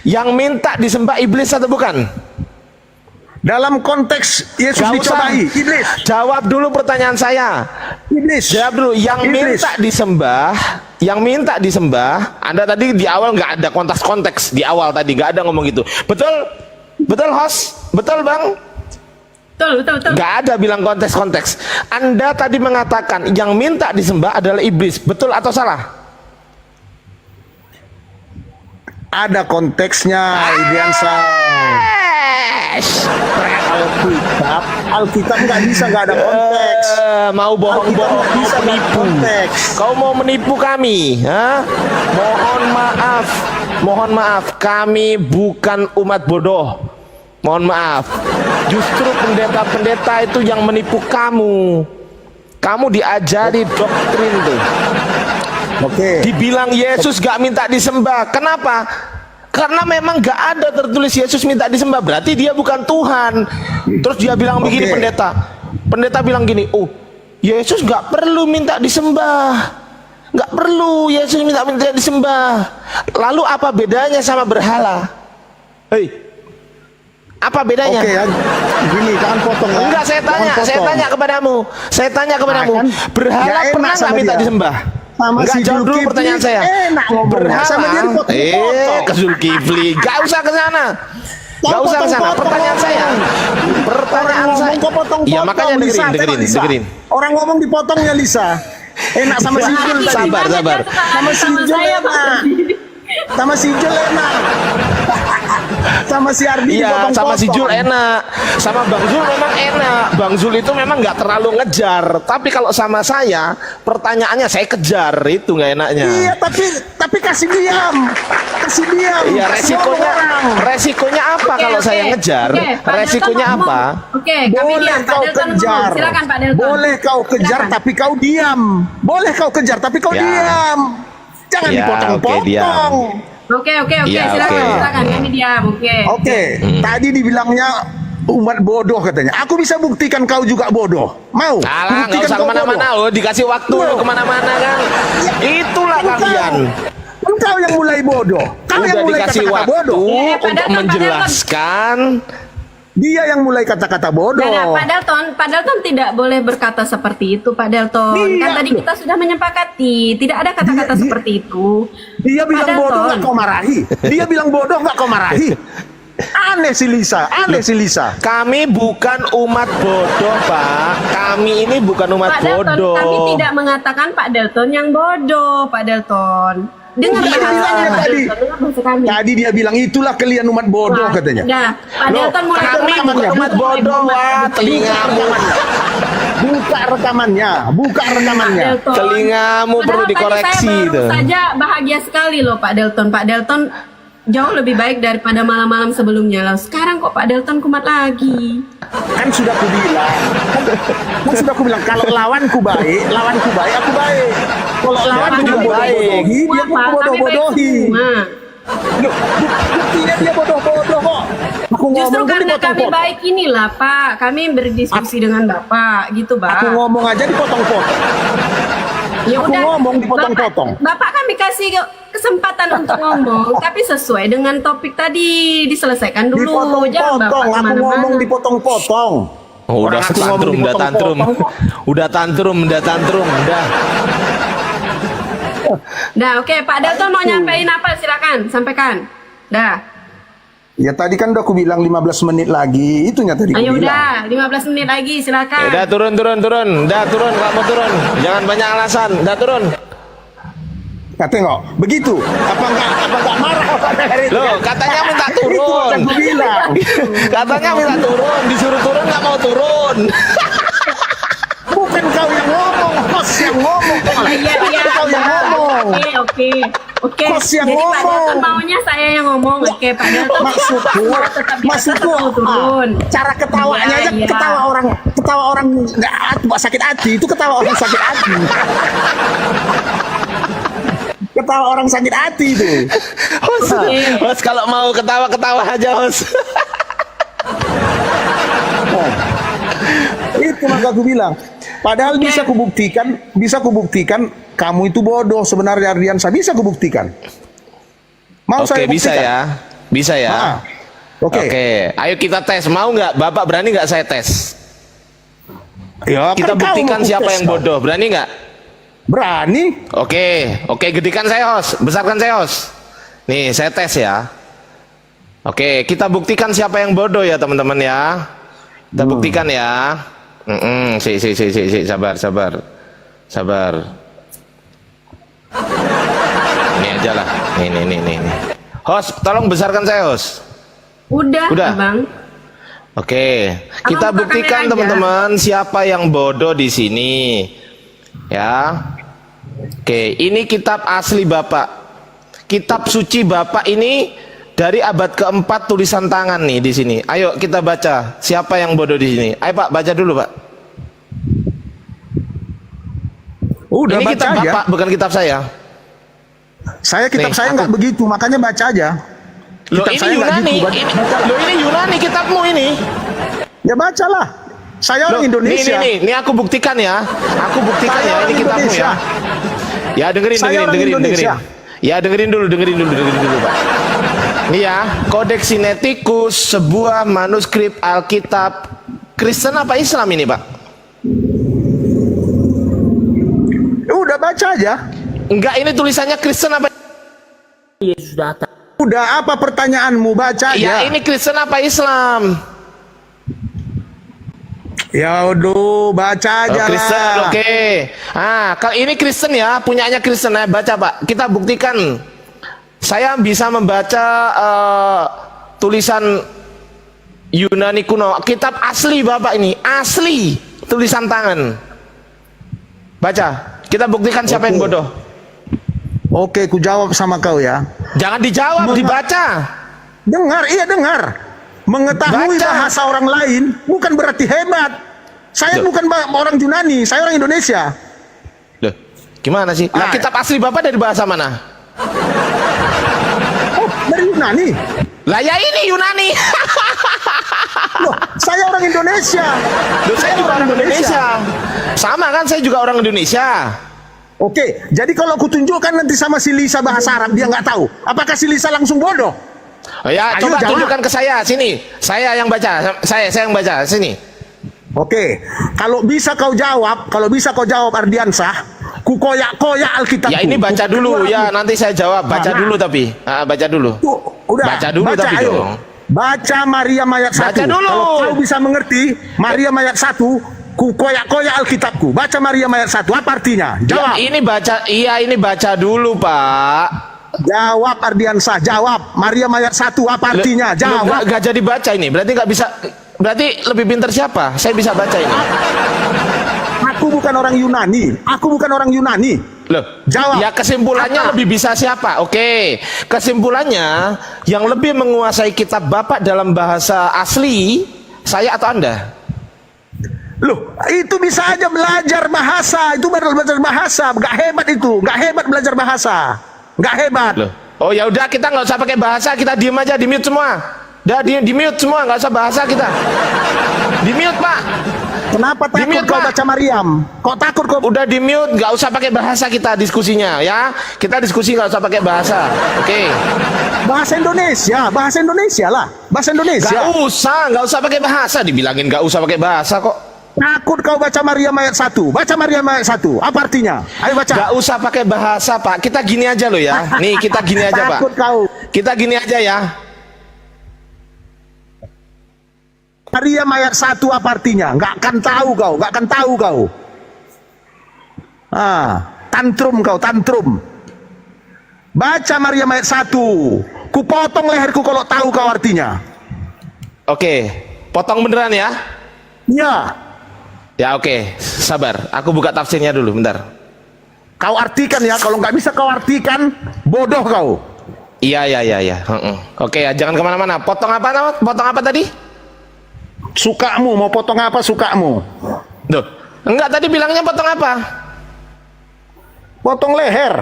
Yang minta disembah iblis atau bukan? Dalam konteks Yesus Nggak usah. dicobai, iblis. Jawab dulu pertanyaan saya. Iblis. Jawab dulu. Yang Iblis. minta disembah. Anda tadi di awal nggak ada konteks di awal tadi nggak ada ngomong gitu. Betul host, betul bang. Betul. Nggak ada bilang konteks. Anda tadi mengatakan yang minta disembah adalah iblis. Betul atau salah? Ada konteksnya, Idiansa. Alkitab nggak bisa nggak ada konteks. Mau bohong-bohong, Alkitab nggak bisa nggak ada menipu. konteks. Kau mau menipu kami, ha? Mohon maaf, kami bukan umat bodoh. Mohon maaf. Justru pendeta-pendeta itu yang menipu kamu. Kamu diajari doktrin tuh. Oke. Dibilang Yesus gak minta disembah. Kenapa? Karena memang gak ada tertulis Yesus minta disembah. Berarti dia bukan Tuhan. Terus dia bilang begini, Oke. pendeta bilang gini, oh Yesus gak perlu minta disembah. Gak perlu Yesus minta disembah. Lalu apa bedanya sama berhala? Hei, apa bedanya? Oke ya. Gini, jangan potong ya. Enggak, saya Jangan potong. tanya kepadamu. Kan? Berhala Ya, enak pernah nggak sama minta dia. disembah? Sama Enggak, si jawab dulu Zulkifli, pertanyaan saya. enak ngomong. Berhala, Sama dia dipotong-potong. ke Zulkifli, gak usah ke sana. Gak usah ke sana. Pertanyaan saya. Kok potong-potong, Ya makanya Lisa, tengok, Lisa. dengerin. Orang ngomong dipotongnya Lisa. Enak sama si Jul tadi. Sabar. Sama si Jul saya, Pak. enak. Sama si Jul enak. Sama si Ardi Iya, dipotong-potong. sama si Jul enak. Sama Bang Zul memang enak. Bang Zul itu memang nggak terlalu ngejar. Tapi kalau sama saya, pertanyaannya saya kejar, itu nggak enaknya. Iya, tapi kasih diam. Kasih diam. Iya, resikonya apa kalau saya ngejar? Oke, Pak Resikonya Delton apa? ngomong. Oke, kami Boleh diam. Pak kau Delton kejar. ngomong. Silakan Pak Delton. Boleh kau kejar Silakan. tapi kau diam. Boleh kau kejar tapi kau Ya. diam. Jangan Ya, dipotong-potong. oke, diam. Oke, Iya, silakan. oke. Silakan kami diam. Oke, tadi dibilangnya umat bodoh katanya. Aku bisa buktikan kau juga bodoh. Mau? Alah, nggak Buktikan usah kau kemana-mana bodoh. loh, dikasih waktu Loh. lo kemana-mana kan. Itulah Kan kalian. Kau yang mulai bodoh. Kau yang Udah mulai dikasih kata-kata waktu bodoh. Pak untuk Delton, Pak menjelaskan. Dia yang mulai kata-kata bodoh. Nah, Pak Delton tidak boleh berkata seperti itu, Pak Delton. Kan tadi kita sudah menyepakati, tidak ada kata-kata seperti itu. Dia bilang Pak bodoh Delton. nggak kau marahi. Dia bilang bodoh nggak kau marahi. Aneh si Lisa, aneh si Lisa. Kami bukan umat bodoh, Pak. Kami ini bukan umat Pak Delton, bodoh. kami tidak mengatakan Pak Delton yang bodoh, Pak Delton. Dengar Iya, bahasanya Pak tadi. Delton, dengar bahasa kami. Tadi dia bilang itulah kalian umat bodoh Wah, katanya. Udah, Pak Loh, Delton mulai kami bukan umat bodoh, wah, telingamu. Buka rekamannya, buka rekamannya. Delton. Telingamu perlu Padahal dikoreksi tadi saya itu. baru saja bahagia sekali loh Pak Delton. Pak Delton jauh lebih baik daripada malam-malam sebelumnya loh. Sekarang kok Pak Delton kumat lagi. Kan sudah ku bilang kalau lawanku baik, aku baik. Kalau lawanku juga baik. bodoh-bodohi, dia Pak, kami baik bodoh-bodohi. semua. Buktinya dia bodoh-bodoh kok. Aku Justru ngomong karena kami dipotong-potong. baik inilah Pak, kami berdiskusi dengan Bapak gitu Pak. Aku ngomong aja dipotong-potong. Ya aku udah, ngomong dipotong-potong. Bapak kami kasih kesempatan untuk ngomong, tapi sesuai dengan topik tadi diselesaikan dulu. Jangan Dipotong-potong, Bapak aku ngomong kemana-mana. dipotong-potong. Oh, udah Orang aku ngomong tantrum, udah tantrum. dipotong-potong. Udah tantrum, udah. Nah, oke, Pak Delton mau nyampein apa? Silakan, sampaikan. Dah. Ya tadi kan udah aku bilang 15 menit lagi, itunya tadi aku Ayo bilang. udah, 15 menit lagi, silakan. Udah turun. Udah turun, kamu turun. Jangan banyak alasan. Udah turun. Nah, tengok, begitu. Apa enggak marah orang dari itu? Loh, katanya minta Itu turun. yang aku bilang. Katanya minta turun, disuruh turun nggak mau turun. Bukan kau yang ngomong, host yang ngomong. Iya, Kau yang ngomong. Oke. Kos yang Jadi Pak ngomong. Delton maunya saya yang ngomong. Oke, Pak Delton. Maksudku, turun. cara ketawanya aja Iya. ketawa orang nggak sakit hati, itu ketawa orang sakit hati. Ketawa orang sakit hati itu. Host kalau mau ketawa aja, host. Itu maka aku bilang. Padahal bisa kubuktikan kamu itu bodoh sebenarnya Ardiansa, bisa kubuktikan. Mau Oke, saya bisa buktikan? ya. Bisa ya. Ah, Oke. Ayo kita tes. Mau nggak? Bapak berani nggak saya tes? Ya, Kita kan kau buktikan mau siapa tes, yang kau. bodoh. Berani nggak? Berani? Oke, gedekan saya, host. Besarkan saya, host. Nih, saya tes ya. Oke, kita buktikan siapa yang bodoh ya, teman-teman ya. Kita buktikan ya. Sabar. Ini aja lah. Nih. Host, tolong besarkan saya, host. Udah, Udah. Bang. Oke, kita buka buktikan kamera aja. teman-teman siapa yang bodoh di sini. Ya. Oke, ini kitab asli Bapak. Kitab suci Bapak ini dari abad keempat tulisan tangan nih di sini. Ayo kita baca siapa yang bodoh di sini. Ayo Pak, baca dulu Pak. Udah Ini baca kitab aja. Bapak, bukan kitab saya. Kitab Nih, saya nggak begitu, makanya baca aja. Loh Kitab ini saya nggak Yunani, gitu, ini Yunani kitabmu ini. Ya bacalah. Saya orang Loh, Indonesia. Ini aku buktikan ya. Aku buktikan Saya ya, orang ini kitabmu Indonesia. ya. Ya dengerin Saya orang Indonesia. Ya dengerin dulu Pak. Ini ya, Codex Sinaiticus, sebuah manuskrip Alkitab Kristen apa Islam ini, Pak? Udah baca aja. Enggak, ini tulisannya Kristen apa? Udah apa pertanyaanmu, baca aja. Ya, ini Kristen apa Islam? Ya udah baca aja Kristen, lah. oke. Ah, kalau ini Kristen ya, punyanya Kristen ya, baca Pak. Kita buktikan. Saya bisa membaca tulisan Yunani kuno, kitab asli Bapak ini, asli tulisan tangan. Baca. Kita buktikan siapa yang bodoh. Oke, ku jawab sama kau ya. Jangan dijawab, dibaca. Dengar, iya dengar. Mengetahui Baca. bahasa orang lain bukan berarti hebat. Saya Loh. bukan orang Yunani, saya orang Indonesia. Loh, gimana sih? Nah, kitab asli Bapak dari bahasa mana? Oh, dari Yunani. Lah ya ini Yunani. Loh, saya orang Indonesia. Loh, saya juga orang Indonesia. Sama kan, saya juga orang Indonesia. Oke, jadi kalau aku tunjukkan nanti sama si Lisa bahasa Arab, dia nggak tahu. Apakah si Lisa langsung bodoh? Oh ya, Ayo, coba jawab. tunjukkan ke saya sini. Saya yang baca. Saya yang baca sini. Oke, kalau bisa kau jawab Ardiansah, ku koyak-koyak Alkitab. Ya ini baca dulu ya, nanti saya jawab. Baca dulu tapi. Baca dulu. Udah, Baca dulu tapi ayo. dong. Baca Maryam ayat 1. Baca dulu. Kalau kau bisa mengerti Maryam ayat 1, ku koyak-koyak Alkitabku. Baca Maryam ayat 1, apa artinya? Jawab. Ya, ini baca dulu, Pak. Jawab Ardiansah, jawab. Maryam ayat 1 apa artinya? Jawab. Gak jadi baca ini. Berarti nggak bisa. Berarti lebih pintar siapa? Saya bisa baca ini. Aku bukan orang Yunani. Loh, Jawab. ya kesimpulannya Apa? lebih bisa siapa? Oke, kesimpulannya yang lebih menguasai kitab Bapak dalam bahasa asli saya atau Anda? Loh, itu bisa aja belajar bahasa. Itu baru belajar bahasa. Nggak hebat itu. Nggak hebat belajar bahasa. Nggak hebat. Loh. Oh ya udah, kita nggak usah pakai bahasa, kita diem aja, di mute semua. Udah di mute semua, nggak usah bahasa kita. Di mute, Pak. Kenapa takut Di-mute, kau Pak. baca Maryam? Kok takut kau? Udah di mute, nggak usah pakai bahasa kita diskusinya ya. Kita diskusi nggak usah pakai bahasa. Oke. Bahasa Indonesia lah. Bahasa Indonesia. Nggak usah pakai bahasa. Dibilangin nggak usah pakai bahasa kok. Takut kau baca Maryam ayat 1. Baca Maryam ayat 1. Apa artinya? Ayo baca. Nggak usah pakai bahasa, Pak. Kita gini aja loh ya. Nih kita gini aja, Pak. Takut kau. Kita gini aja ya. Maryam ayat 1 apa artinya? Nggak akan tahu kau. Tantrum kau, tantrum. Baca Maryam ayat 1. Ku potong leherku kalau tahu kau artinya. Oke, potong beneran ya. Ya, Ya oke, sabar. Aku buka tafsirnya dulu, bentar. kau artikan ya. Kalau nggak bisa kau artikan, bodoh kau. Iya. Oke ya, jangan kemana-mana. Potong apa tadi? Sukamu, mau potong apa sukamu? Duh, enggak tadi bilangnya potong apa? Potong leher.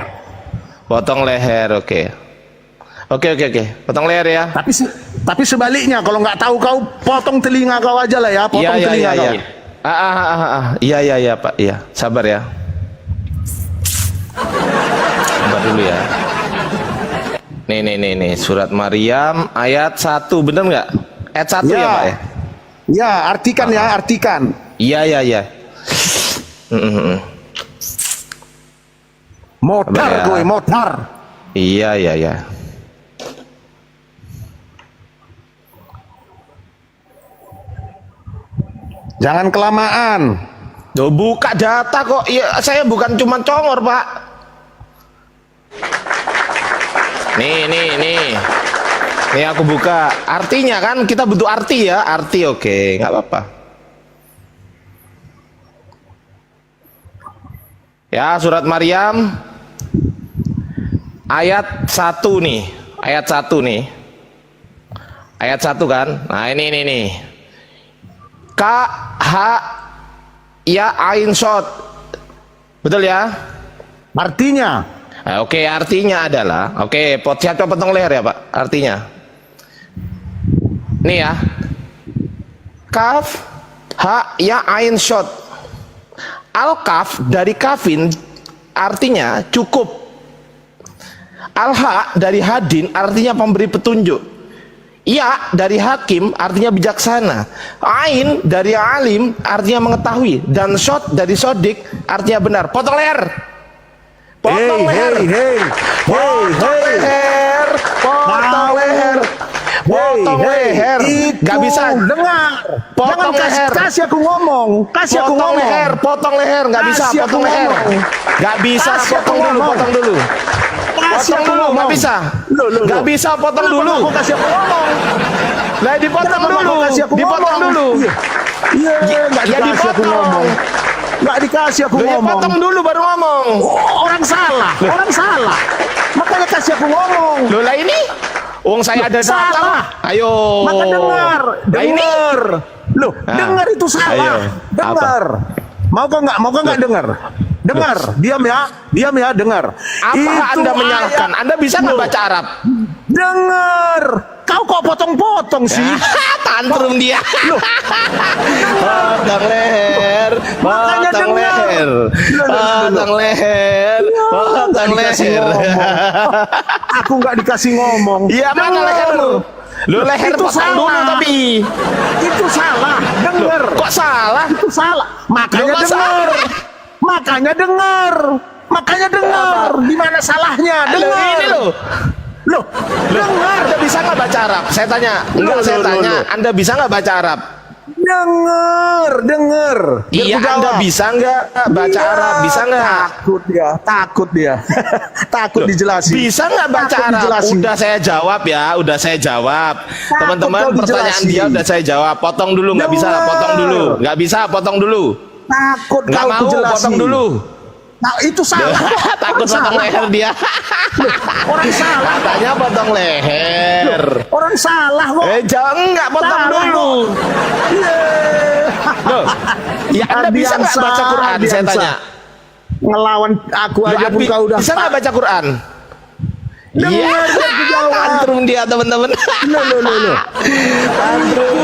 Potong leher, oke. Oke. Potong leher ya. Tapi sebaliknya, kalau nggak tahu kau, potong telinga kau aja lah ya. Potong telinga kau. Iya, Pak. Iya, sabar ya. Sabar dulu ya. Nih, surat Maryam ayat 1, bener nggak? Ayat 1 ya, Pak ya? Ya, artikan ya, artikan. Iya. Motor Ya. gue, motor. Iya. Jangan kelamaan. Duh, buka data kok. Iya, saya bukan cuma congor, Pak. Nih. Nih aku buka. Artinya kan kita butuh arti ya. Arti oke, nggak apa-apa. Ya, surat Maryam ayat 1 nih. Ayat 1 nih. Ayat 1 kan? Nah, ini nih. Ka ha ya ain shot. Betul ya? Artinya, Oke, artinya adalah siapa potong leher ya, Pak? Artinya. Nih ya. Kaf ha ya ain shot. Al-kaf dari kafin artinya cukup. Al-ha dari hadin artinya pemberi petunjuk. Ya dari hakim artinya bijaksana. Ain dari alim artinya mengetahui. Dan shot dari sodik artinya benar. Potong leher. Potong leher. Potong leher. Potong leher. Potong leher. Gak bisa. dengar. Potong Jangan leher. kasih aku ngomong. Kasih aku Potong ngomong. leher. Potong leher. Gak bisa. Kasih aku Potong leher. ngomong. Gak bisa. Kasih aku Potong dulu. ngomong. Potong dulu. Kasih Potong aku dulu. Gak ngomong. bisa. Loh. Gak bisa. Potong Kenapa dulu. kau kasih aku ngomong? Lah dipotong Kenapa dulu. kau kasih aku Dipotong ngomong? dulu. Iya, nggak Ya dikasih aku dipotong. ngomong. Nggak dikasih aku Loh, ya ngomong. potong dulu baru ngomong. Orang salah. Makanya kasih aku ngomong. Loh lah ini wong saya ada data. Salah. Ayo. Maka dengar. Nah, ini Loh, Nah, dengar itu salah. ayo. Dengar. Mau kau nggak dengar? dengar, diam ya, dengar. Apa Anda menyalahkan? Anda bisa nggak baca Arab? Dengar, kau kok potong-potong sih? Tantrum dia. Potong leher, Makanya potong dengar. leher, potong leher, potong Dikasih leher. ngomong. Aku nggak dikasih ngomong. Iya, mana Dengar. lehermu? Lu leher Itu potong dulu salah. tapi. Itu salah, dengar. Kok salah? Itu salah. Makanya Loh, kok dengar. salah? Makanya dengar. Makanya dengar. Di mana salahnya? Loh, Dengar. ini loh. Loh, dengar. Anda bisa nggak baca Arab? Saya tanya. Enggak, saya tanya. Anda bisa nggak baca Arab? Dengar. Biar Iya, ku Anda jawab. bisa nggak baca Iya, Arab? Bisa nggak? Takut dia. Takut dijelasin. Bisa nggak baca Takut Arab? dijelasin. Udah saya jawab ya, udah saya jawab. Teman-teman, kau pertanyaan dijelasin. dia udah saya jawab. Potong dulu, nggak bisa? Dengar. Potong dulu, nggak bisa? Potong dulu. Takut Nggak kau mau? kujelasin. Potong dulu. Nah, itu salah. Takut Orang potong salah. leher dia. Orang salah. Katanya potong leher. Orang salah kok. Jangan nggak potong Salah dulu. Loh, ya Anda bisa nggak baca Quran? Saya tanya. Ngelawan aku Loh, aja pun Abi, kau udah. bisa nggak baca Quran? Dengar, Iya, biar ku jawab. tantrum dia teman-teman. Loh. Tantrum,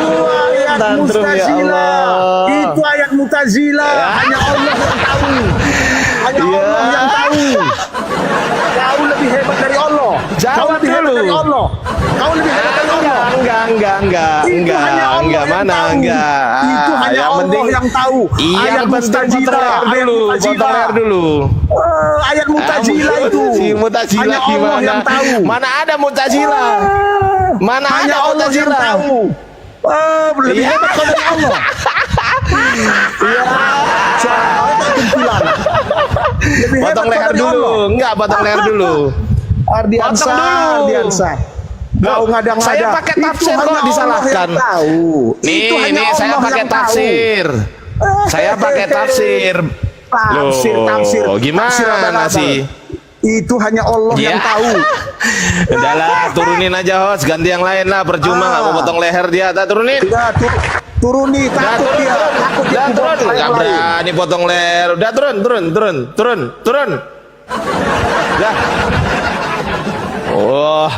Ayat tantrum ya Mutazila. Allah. Itu ayat Mutazila. Hanya Allah yang tahu. Hanya Ya. Allah yang tahu. Kau lebih hebat dari Allah. Jawab Kau lebih hebat dulu. dari Allah. Kau lebih hebat dari Allah. Enggak, hanya Allah enggak, yang mana tahu. enggak. Itu hanya Yang Allah penting yang tahu. Iya, Ayat yang penting potong Mutazila. leher Ayat dulu, Mutazila. potong leher dulu. Ayat Mutazila itu. Si Mutazila Hanya Allah gimana? yang tahu. Mana ada Mutazila? Mana Hanya ada Allah yang Mutazila? tahu. Lebih Iya. hebat kau dari Allah. Saya kumpulan. Lebih hebat Potong kau leher dari dulu. Allah. Enggak, potong leher dulu. Ardiansa, Potong dulu. Ardiansa. Kau ngada-ngada. Saya pakai Itu tafsir hanya kok Allah disalahkan. yang tahu. Itu hanya Nih, saya Allah pakai yang tahu. tafsir. Saya pakai tafsir. Tafsir. Loh, gimana Tafsir abal-abal. sih? Itu hanya Allah Iya. yang tahu. Udahlah, turunin aja host, ganti yang lain lah, percuma nggak mau potong leher dia, tak turunin. Udah turuni, Udah takut turun, dia. Takut dia udah turun, potong nggak yang lain. berani potong leher, udah turun. Udah. Oh,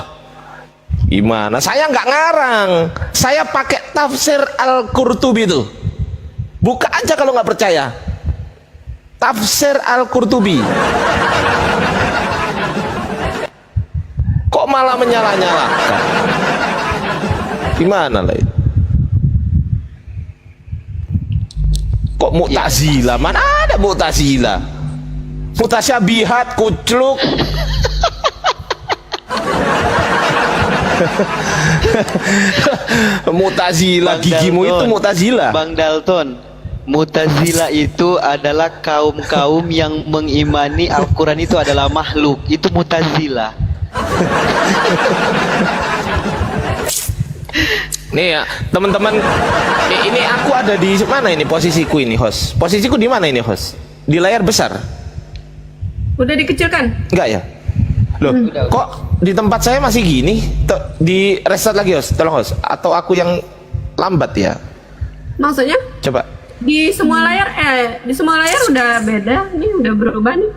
gimana? Saya nggak ngarang, saya pakai tafsir Al-Qurtubi itu. Buka aja kalau nggak percaya. Tafsir Al-Qurtubi. Kok malah menyalah-nyalahkan? Gimana lah itu? Kok Mu'tazilah? Mana ada Mu'tazilah? Mutasyabihat, kucluk. Mu'tazilah, gigimu itu Mu'tazilah. Bang Dalton, Mutazila itu adalah kaum-kaum yang mengimani Al-Quran itu adalah makhluk. Itu Mutazila. Nih ya, teman-teman, ini aku ada di mana ini posisiku ini, host? Posisiku di mana ini, host? Di layar besar? Udah dikecilkan? Enggak ya? Loh, kok di tempat saya masih gini? Di restart lagi, host. Tolong, host. Atau aku yang lambat ya? Maksudnya? Coba. Di semua layar udah beda. Ini udah berubah nih.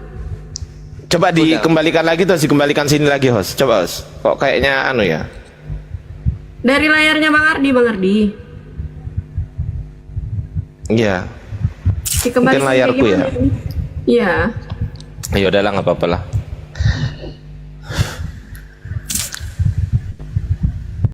Coba dikembalikan lagi, terus dikembalikan sini lagi, host. Coba, host. Kok kayaknya anu ya? Dari layarnya Bang Ardi. Iya. Dikembalikan Mungkin layarku kayak ya. gimana ini? Iya. Ya udahlah, nggak apa-apa lah.